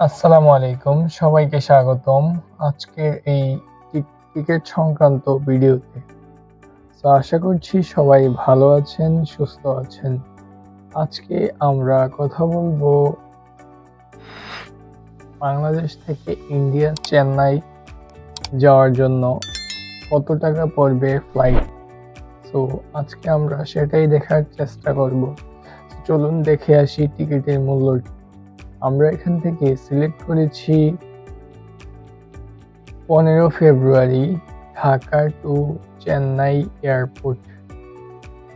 আসসালামু আলাইকুম, সবাইকে স্বাগতম আজকের এই টিকিট সংক্রান্ত ভিডিওতে। তো আশা করছি সবাই ভালো আছেন, সুস্থ আছেন। আজকে আমরা কথা বলবো বাংলাদেশ থেকে ইন্ডিয়া চেন্নাই যাওয়ার জন্য কত টাকা পড়বে ফ্লাইট। তো আজকে আমরা সেটাই দেখার চেষ্টা করব। চলুন দেখে আসি টিকিটের মূল্যটি। আমরা এখান থেকে সিলেক্ট করেছি 15 ফেব্রুয়ারি ঢাকা টু চেন্নাই এয়ারপোর্ট।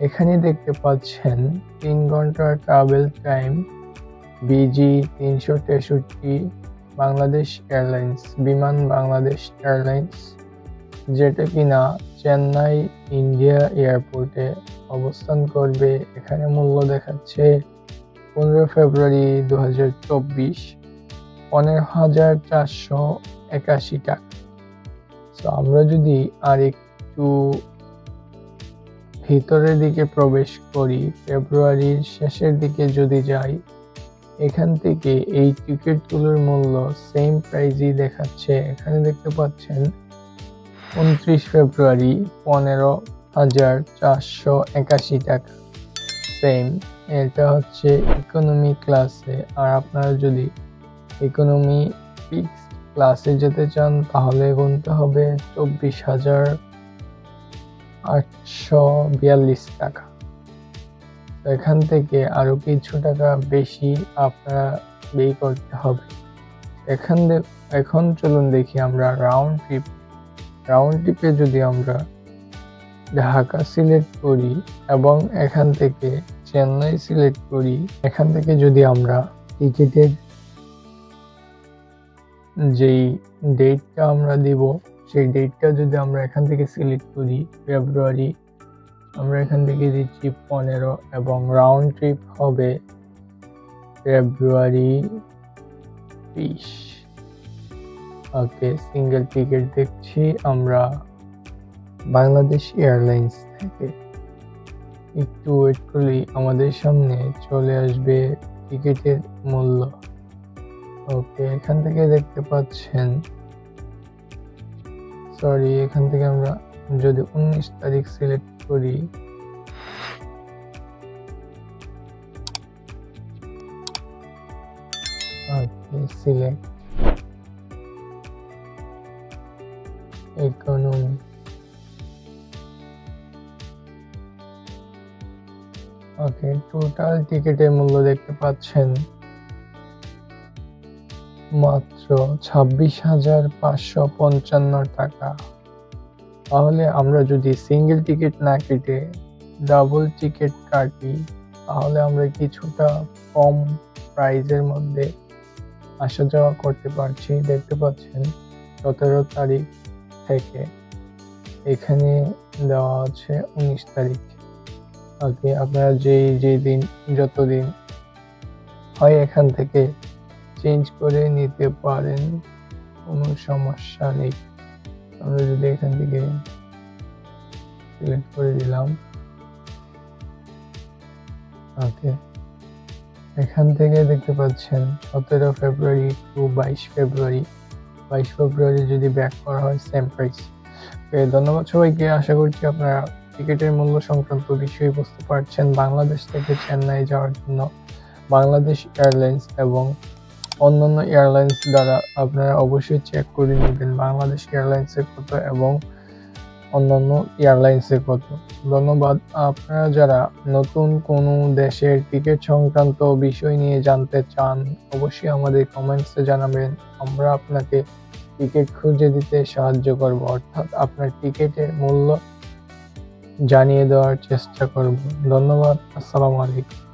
এখানে দেখতে পাচ্ছেন 3 ঘন্টা travel time, BG 363 Bangladesh airlines, বিমান বাংলাদেশ এয়ারলাইন্স, যেটা কিনা চেন্নাই ইন্ডিয়া এয়ারপোর্টে অবস্থান করবে। এখানে মূল্য দেখাচ্ছে 15 ফেব্রুয়ারি 2024 15,481 টাকা। তো আমরা যদি আর একটু ভিতরের দিকে প্রবেশ করি, ফেব্রুয়ারির শেষের দিকে যদি যাই, এখান থেকে এই টিকিটগুলোর মূল্য সেম প্রাইসই দেখাচ্ছে। এখানে দেখতে পাচ্ছেন 29 ফেব্রুয়ারি 15,481 টাকা সেম। এটা হচ্ছে ইকোনমি ক্লাসে। আর আপনারা যদি ইকোনমি ফিক্সড ক্লাসে যেতে চান তাহলে গুনতে হবে 24,842 টাকা। এখান থেকে আরো কিছু টাকা বেশি আপনারা ব্যয় করতে হবে। এখন চলুন দেখি আমরা রাউন্ড ট্রিপে যদি আমরা ঢাকা সিলেক্ট করি এবং এখান থেকে চেন্নাই সিলেক্ট করি, এখান থেকে যদি আমরা টিকিটের যেই ডেটটা আমরা দিব সেই ডেটটা যদি আমরা এখান থেকে সিলেক্ট করি ফেব্রুয়ারি, আমরা এখান থেকে দিচ্ছি 15 এবং রাউন্ড ট্রিপ হবে ফেব্রুয়ারি 20। ওকে, সিঙ্গেল টিকিট দেখছি আমরা বাংলাদেশ এয়ারলাইন্স থেকে। একটু ওয়েট করলেই আমাদের সামনে চলে আসবে টিকিটের মূল্য। ওকে, এখান থেকে দেখতে পাচ্ছেন, এখান থেকে আমরা যদি 19 তারিখ সিলেক্ট করি, সিলেক্ট ইকোনমি। ওকে, টোটাল টিকিটের মূল্য দেখতে পাচ্ছেন মাত্র 26,555 টাকা। তাহলে আমরা যদি সিঙ্গেল টিকিট না কেটে ডাবল টিকিট কাটি তাহলে আমরা কিছুটা কম প্রাইজের মধ্যে আসা যাওয়া করতে পারছি। দেখতে পাচ্ছেন 17 তারিখ থেকে এখানে দেওয়া আছে 19 তারিখ। ওকে, আপনারা যে দিন যতদিন হয় এখান থেকে চেঞ্জ করে নিতে পারেন, কোনো সমস্যা নেই। আমরা যদি এখান থেকে সিলেক্ট করে দিলাম, ওকে, এখান থেকে দেখতে পাচ্ছেন 17 ফেব্রুয়ারি টু 22 ফেব্রুয়ারি। 22 ফেব্রুয়ারি যদি ব্যাক করা হয় সেম প্রাইস। ধন্যবাদ সবাইকে। আশা করছি আপনারা টিকিটের মূল্য সংক্রান্ত বিষয় বুঝতে পারছেন। বাংলাদেশ থেকে চেন্নাই যাওয়ার জন্য বাংলাদেশ এয়ারলাইন্স এবং অন্যান্য এয়ারলাইন্স দ্বারা আপনারা অবশ্যই চেক করে নেবেন বাংলাদেশ এয়ারলাইন্সের কত এবং অন্যান্য এয়ারলাইন্সের কত। ধন্যবাদ। আপনারা যারা নতুন কোনো দেশের টিকিট সংক্রান্ত বিষয় নিয়ে জানতে চান অবশ্যই আমাদের কমেন্টসে জানাবেন। আমরা আপনাকে টিকিট খুঁজে দিতে সাহায্য করব, অর্থাৎ আপনার টিকিটের মূল্য জানিয়ে দেওয়ার চেষ্টা করব। ধন্যবাদ। আসসালামু আলাইকুম।